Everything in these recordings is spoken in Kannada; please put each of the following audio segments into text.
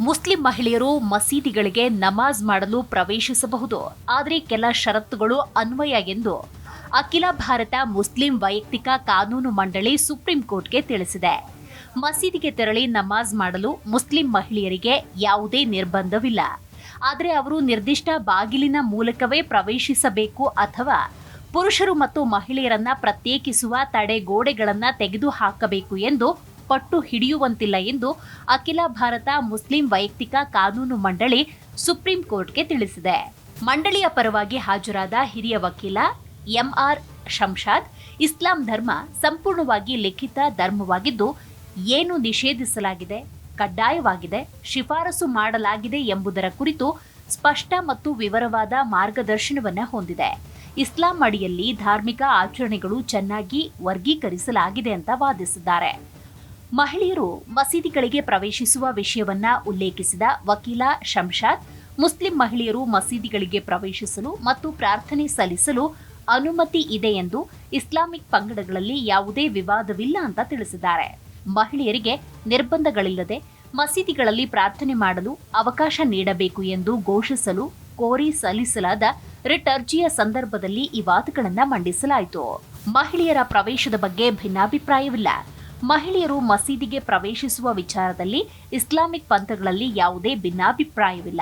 ಮುಸ್ಲಿಂ ಮಹಿಳೆಯರು ಮಸೀದಿಗಳಿಗೆ ನಮಾಜ್ ಮಾಡಲು ಪ್ರವೇಶಿಸಬಹುದು, ಆದರೆ ಕೆಲ ಷರತ್ತುಗಳು ಅನ್ವಯ ಎಂದು ಅಖಿಲ ಭಾರತ ಮುಸ್ಲಿಂ ವೈಯಕ್ತಿಕ ಕಾನೂನು ಮಂಡಳಿ ಸುಪ್ರೀಂ ಕೋರ್ಟ್ಗೆ ತಿಳಿಸಿದೆ. ಮಸೀದಿಗೆ ತೆರಳಿ ನಮಾಜ್ ಮಾಡಲು ಮುಸ್ಲಿಂ ಮಹಿಳೆಯರಿಗೆ ಯಾವುದೇ ನಿರ್ಬಂಧವಿಲ್ಲ. ಆದರೆ ಅವರು ನಿರ್ದಿಷ್ಟ ಬಾಗಿಲಿನ ಮೂಲಕವೇ ಪ್ರವೇಶಿಸಬೇಕು ಅಥವಾ ಪುರುಷರು ಮತ್ತು ಮಹಿಳೆಯರನ್ನ ಪ್ರತ್ಯೇಕಿಸುವ ತಡೆಗೋಡೆಗಳನ್ನು ತೆಗೆದುಹಾಕಬೇಕು ಎಂದು ಪಟ್ಟು ಹಿಡಿಯುವಂತಿಲ್ಲ ಎಂದು ಅಖಿಲ ಭಾರತ ಮುಸ್ಲಿಂ ವೈಯಕ್ತಿಕ ಕಾನೂನು ಮಂಡಳಿ ಸುಪ್ರೀಂ ಕೋರ್ಟ್ಗೆ ತಿಳಿಸಿದೆ. ಮಂಡಳಿಯ ಪರವಾಗಿ ಹಾಜರಾದ ಹಿರಿಯ ವಕೀಲ ಎಂಆರ್ ಶಂಷಾದ್, ಇಸ್ಲಾಂ ಧರ್ಮ ಸಂಪೂರ್ಣವಾಗಿ ಲಿಖಿತ ಧರ್ಮವಾಗಿದ್ದು ಏನು ನಿಷೇಧಿಸಲಾಗಿದೆ, ಕಡ್ಡಾಯವಾಗಿದೆ, ಶಿಫಾರಸು ಮಾಡಲಾಗಿದೆ ಎಂಬುದರ ಕುರಿತು ಸ್ಪಷ್ಟ ಮತ್ತು ವಿವರವಾದ ಮಾರ್ಗದರ್ಶನವನ್ನು ಹೊಂದಿದೆ. ಇಸ್ಲಾಂ ಅಡಿಯಲ್ಲಿ ಧಾರ್ಮಿಕ ಆಚರಣೆಗಳು ಚೆನ್ನಾಗಿ ವರ್ಗೀಕರಿಸಲಾಗಿದೆ ಅಂತ ವಾದಿಸಿದ್ದಾರೆ. ಮಹಿಳೆಯರು ಮಸೀದಿಗಳಿಗೆ ಪ್ರವೇಶಿಸುವ ವಿಷಯವನ್ನ ಉಲ್ಲೇಖಿಸಿದ ವಕೀಲ ಶಂಷಾದ್, ಮುಸ್ಲಿಂ ಮಹಿಳೆಯರು ಮಸೀದಿಗಳಿಗೆ ಪ್ರವೇಶಿಸಲು ಮತ್ತು ಪ್ರಾರ್ಥನೆ ಸಲ್ಲಿಸಲು ಅನುಮತಿ ಇದೆ ಎಂದು ಇಸ್ಲಾಮಿಕ್ ಪಂಗಡಗಳಲ್ಲಿ ಯಾವುದೇ ವಿವಾದವಿಲ್ಲ ಅಂತ ತಿಳಿಸಿದ್ದಾರೆ. ಮಹಿಳೆಯರಿಗೆ ನಿರ್ಬಂಧಗಳಿಲ್ಲದೆ ಮಸೀದಿಗಳಲ್ಲಿ ಪ್ರಾರ್ಥನೆ ಮಾಡಲು ಅವಕಾಶ ನೀಡಬೇಕು ಎಂದು ಘೋಷಿಸಲು ಕೋರಿ ಸಲ್ಲಿಸಲಾದ ರಿಟ್ ಅರ್ಜಿಯ ಸಂದರ್ಭದಲ್ಲಿ ಈ ವಾದಗಳನ್ನು ಮಂಡಿಸಲಾಯಿತು. ಮಹಿಳೆಯರ ಪ್ರವೇಶದ ಬಗ್ಗೆ ಭಿನ್ನಾಭಿಪ್ರಾಯವಿಲ್ಲ. ಮಹಿಳೆಯರು ಮಸೀದಿಗೆ ಪ್ರವೇಶಿಸುವ ವಿಚಾರದಲ್ಲಿ ಇಸ್ಲಾಮಿಕ್ ಪಂಥಗಳಲ್ಲಿ ಯಾವುದೇ ಭಿನ್ನಾಭಿಪ್ರಾಯವಿಲ್ಲ.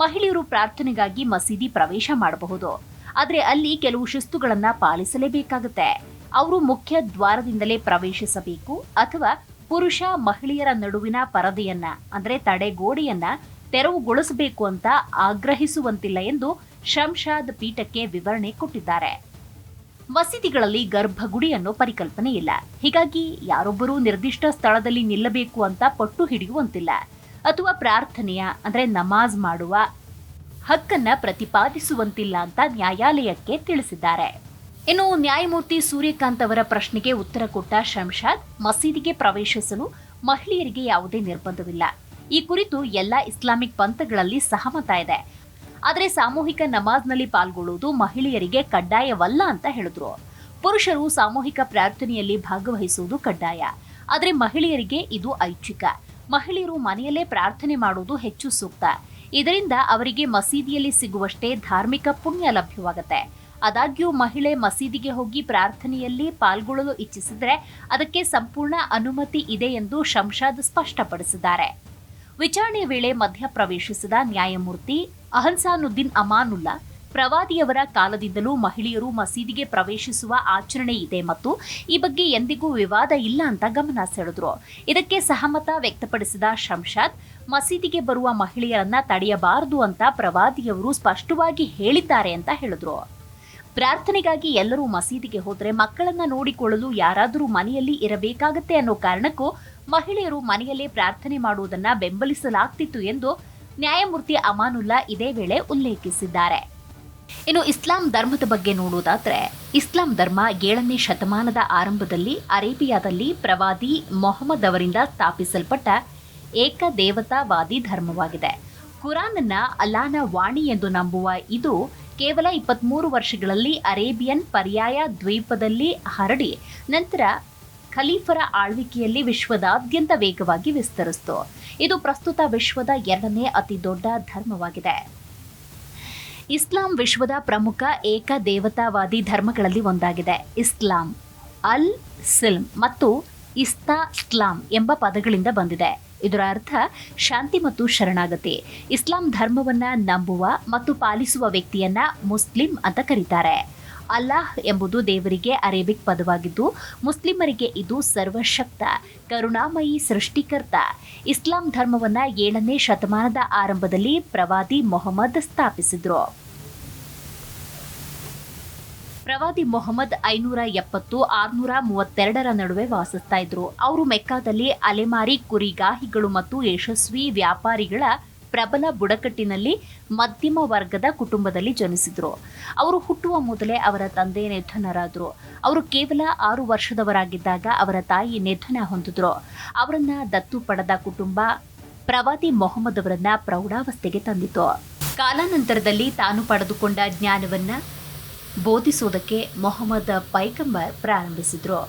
ಮಹಿಳೆಯರು ಪ್ರಾರ್ಥನೆಗಾಗಿ ಮಸೀದಿ ಪ್ರವೇಶ ಮಾಡಬಹುದು, ಆದರೆ ಅಲ್ಲಿ ಕೆಲವು ಶಿಸ್ತುಗಳನ್ನು ಪಾಲಿಸಲೇಬೇಕಾಗುತ್ತೆ. ಅವರು ಮುಖ್ಯ ದ್ವಾರದಿಂದಲೇ ಪ್ರವೇಶಿಸಬೇಕು ಅಥವಾ ಪುರುಷ ಮಹಿಳೆಯರ ನಡುವಿನ ಪರದೆಯನ್ನ ಅಂದರೆ ತಡೆಗೋಡೆಯನ್ನ ತೆರವುಗೊಳಿಸಬೇಕು ಅಂತ ಆಗ್ರಹಿಸುವಂತಿಲ್ಲ ಎಂದು ಶಂಷಾದ್ ಪೀಠಕ್ಕೆ ವಿವರಣೆ ಕೊಟ್ಟಿದ್ದಾರೆ. ಮಸೀದಿಗಳಲ್ಲಿ ಗರ್ಭಗುಡಿ ಅನ್ನೋ ಪರಿಕಲ್ಪನೆ ಇಲ್ಲ. ಹೀಗಾಗಿ ಯಾರೊಬ್ಬರೂ ನಿರ್ದಿಷ್ಟ ಸ್ಥಳದಲ್ಲಿ ನಿಲ್ಲಬೇಕು ಅಂತ ಪಟ್ಟು ಹಿಡಿಯುವಂತಿಲ್ಲ ಅಥವಾ ಪ್ರಾರ್ಥನೆಯ ಅಂದರೆ ನಮಾಜ್ ಮಾಡುವ ಹಕ್ಕನ್ನ ಪ್ರತಿಪಾದಿಸುವಂತಿಲ್ಲ ಅಂತ ನ್ಯಾಯಾಲಯಕ್ಕೆ ತಿಳಿಸಿದ್ದಾರೆ. ಇನ್ನು ನ್ಯಾಯಮೂರ್ತಿ ಸೂರ್ಯಕಾಂತ್ ಅವರ ಪ್ರಶ್ನೆಗೆ ಉತ್ತರ ಕೊಟ್ಟ ಶಂಷಾದ್, ಮಸೀದಿಗೆ ಪ್ರವೇಶಿಸಲು ಮಹಿಳೆಯರಿಗೆ ಯಾವುದೇ ನಿರ್ಬಂಧವಿಲ್ಲ. ಈ ಕುರಿತು ಎಲ್ಲ ಇಸ್ಲಾಮಿಕ್ ಪಂಥಗಳಲ್ಲಿ ಸಹಮತ ಇದೆ. ಆದರೆ ಸಾಮೂಹಿಕ ನಮಾಜ್ನಲ್ಲಿ ಪಾಲ್ಗೊಳ್ಳುವುದು ಮಹಿಳೆಯರಿಗೆ ಕಡ್ಡಾಯವಲ್ಲ ಅಂತ ಹೇಳಿದ್ರು. ಪುರುಷರು ಸಾಮೂಹಿಕ ಪ್ರಾರ್ಥನೆಯಲ್ಲಿ ಭಾಗವಹಿಸುವುದು ಕಡ್ಡಾಯ, ಆದರೆ ಮಹಿಳೆಯರಿಗೆ ಇದು ಐಚ್ಛಿಕ. ಮಹಿಳೆಯರು ಮನೆಯಲ್ಲೇ ಪ್ರಾರ್ಥನೆ ಮಾಡುವುದು ಹೆಚ್ಚು ಸೂಕ್ತ. ಇದರಿಂದ ಅವರಿಗೆ ಮಸೀದಿಯಲ್ಲಿ ಸಿಗುವಷ್ಟೇ ಧಾರ್ಮಿಕ ಪುಣ್ಯ ಲಭ್ಯವಾಗುತ್ತೆ. ಆದಾಗ್ಯೂ ಮಹಿಳೆ ಮಸೀದಿಗೆ ಹೋಗಿ ಪ್ರಾರ್ಥನೆಯಲ್ಲಿ ಪಾಲ್ಗೊಳ್ಳಲು ಇಚ್ಛಿಸಿದರೆ ಅದಕ್ಕೆ ಸಂಪೂರ್ಣ ಅನುಮತಿ ಇದೆ ಎಂದು ಶಂಷಾದ್ ಸ್ಪಷ್ಟಪಡಿಸಿದ್ದಾರೆ. ವಿಚಾರಣೆಯ ವೇಳೆ ಮಧ್ಯಪ್ರವೇಶಿಸಿದ ನ್ಯಾಯಮೂರ್ತಿ ಅಹ್ಸಾನುದ್ದೀನ್ ಅಮಾನುಲ್ಲಾ, ಪ್ರವಾದಿಯವರ ಕಾಲದಿಂದಲೂ ಮಹಿಳೆಯರು ಮಸೀದಿಗೆ ಪ್ರವೇಶಿಸುವ ಆಚರಣೆ ಇದೆ ಮತ್ತು ಈ ಬಗ್ಗೆ ಎಂದಿಗೂ ವಿವಾದ ಇಲ್ಲ ಅಂತ ಗಮನ ಸೆಳೆದ್ರು. ಇದಕ್ಕೆ ಸಹಮತ ವ್ಯಕ್ತಪಡಿಸಿದ ಶಂಷಾದ್, ಮಸೀದಿಗೆ ಬರುವ ಮಹಿಳೆಯರನ್ನ ತಡೆಯಬಾರದು ಅಂತ ಪ್ರವಾದಿಯವರು ಸ್ಪಷ್ಟವಾಗಿ ಹೇಳಿದ್ದಾರೆ ಅಂತ ಹೇಳಿದ್ರು. ಪ್ರಾರ್ಥನೆಗಾಗಿ ಎಲ್ಲರೂ ಮಸೀದಿಗೆ ಹೋದರೆ ಮಕ್ಕಳನ್ನ ನೋಡಿಕೊಳ್ಳಲು ಯಾರಾದರೂ ಮನೆಯಲ್ಲಿ ಇರಬೇಕಾಗತ್ತೆ ಅನ್ನೋ ಕಾರಣಕ್ಕೂ ಮಹಿಳೆಯರು ಮನೆಯಲ್ಲೇ ಪ್ರಾರ್ಥನೆ ಮಾಡುವುದನ್ನ ಬೆಂಬಲಿಸಲಾಗ್ತಿತ್ತು ಎಂದು ನ್ಯಾಯಮೂರ್ತಿ ಅಮಾನುಲ್ಲಾ ಇದೇ ವೇಳೆ ಉಲ್ಲೇಖಿಸಿದ್ದಾರೆ. ಇನ್ನು ಇಸ್ಲಾಂ ಧರ್ಮದ ಬಗ್ಗೆ ನೋಡುವುದಾದ್ರೆ, ಇಸ್ಲಾಂ ಧರ್ಮ 7ನೇ ಶತಮಾನದ ಆರಂಭದಲ್ಲಿ ಅರೇಬಿಯಾದಲ್ಲಿ ಪ್ರವಾದಿ ಮೊಹಮ್ಮದ್ ಅವರಿಂದ ಸ್ಥಾಪಿಸಲ್ಪಟ್ಟ ಏಕದೇವತಾವಾದಿ ಧರ್ಮವಾಗಿದೆ. ಕುರಾನ್ನ ಅಲ್ಲಾಹನ ವಾಣಿ ಎಂದು ನಂಬುವ ಇದು ಕೇವಲ 23 ವರ್ಷಗಳಲ್ಲಿ ಅರೇಬಿಯನ್ ಪರ್ಯಾಯ ದ್ವೀಪದಲ್ಲಿ ಹರಡಿ ನಂತರ ಖಲೀಫರ ಆಳ್ವಿಕೆಯಲ್ಲಿ ವಿಶ್ವದಾದ್ಯಂತ ವೇಗವಾಗಿ ವಿಸ್ತರಿಸಿತು. ಇದು ಪ್ರಸ್ತುತ ವಿಶ್ವದ 2ನೇ ಅತಿ ದೊಡ್ಡ ಧರ್ಮವಾಗಿದೆ. ಇಸ್ಲಾಂ ವಿಶ್ವದ ಪ್ರಮುಖ ಏಕದೇವತಾವಾದಿ ಧರ್ಮಗಳಲ್ಲಿ ಒಂದಾಗಿದೆ. ಇಸ್ಲಾಂ ಅಲ್ ಸಿಲ್ಮ್ ಮತ್ತು ಇಸ್ಲಾಂ ಎಂಬ ಪದಗಳಿಂದ ಬಂದಿದೆ. ಇದರ ಅರ್ಥ ಶಾಂತಿ ಮತ್ತು ಶರಣಾಗತಿ. ಇಸ್ಲಾಂ ಧರ್ಮವನ್ನ ನಂಬುವ ಮತ್ತು ಪಾಲಿಸುವ ವ್ಯಕ್ತಿಯನ್ನ ಮುಸ್ಲಿಂ ಅಂತ ಕರೀತಾರೆ. ಅಲ್ಲಾಹ್ ಎಂಬುದು ದೇವರಿಗೆ ಅರೇಬಿಕ್ ಪದವಾಗಿದ್ದು, ಮುಸ್ಲಿಮರಿಗೆ ಇದು ಸರ್ವಶಕ್ತ ಕರುಣಾಮಯಿ ಸೃಷ್ಟಿಕರ್ತ. ಇಸ್ಲಾಂ ಧರ್ಮವನ್ನ 7ನೇ ಶತಮಾನದ ಆರಂಭದಲ್ಲಿ ಪ್ರವಾದಿ ಮೊಹಮ್ಮದ್ ಸ್ಥಾಪಿಸಿದ್ರು. ಪ್ರವಾದಿ ಮೊಹಮ್ಮದ್ 570-632 ನಡುವೆ ವಾಸಿಸ್ತಾ ಇದ್ರು. ಅವರು ಮೆಕ್ಕಾದಲ್ಲಿ ಅಲೆಮಾರಿ ಕುರಿಗಾಹಿಗಳು ಮತ್ತು ಯಶಸ್ವಿ ವ್ಯಾಪಾರಿಗಳ ಪ್ರಬಲ ಬುಡಕಟ್ಟಿನಲ್ಲಿ ಮಧ್ಯಮ ವರ್ಗದ ಕುಟುಂಬದಲ್ಲಿ ಜನಿಸಿದ್ರು. ಅವರು ಹುಟ್ಟುವ ಮೊದಲೇ ಅವರ ತಂದೆ ನಿಧನರಾದರು. ಅವರು ಕೇವಲ 6 ವರ್ಷದವರಾಗಿದ್ದಾಗ ಅವರ ತಾಯಿ ನಿಧನ ಹೊಂದಿದ್ರು. ಅವರನ್ನ ದತ್ತು ಪಡೆದ ಕುಟುಂಬ ಪ್ರವಾದಿ ಮೊಹಮ್ಮದ್ ಅವರನ್ನ ಪ್ರೌಢಾವಸ್ಥೆಗೆ ತಂದಿತು. ಕಾಲಾನಂತರದಲ್ಲಿ ತಾನು ಪಡೆದುಕೊಂಡ ಜ್ಞಾನವನ್ನ ಬೋಧಿಸುವುದಕ್ಕೆ ಮೊಹಮ್ಮದ್ ಪೈಗಂಬರ್ ಪ್ರಾರಂಭಿಸಿದ್ರು.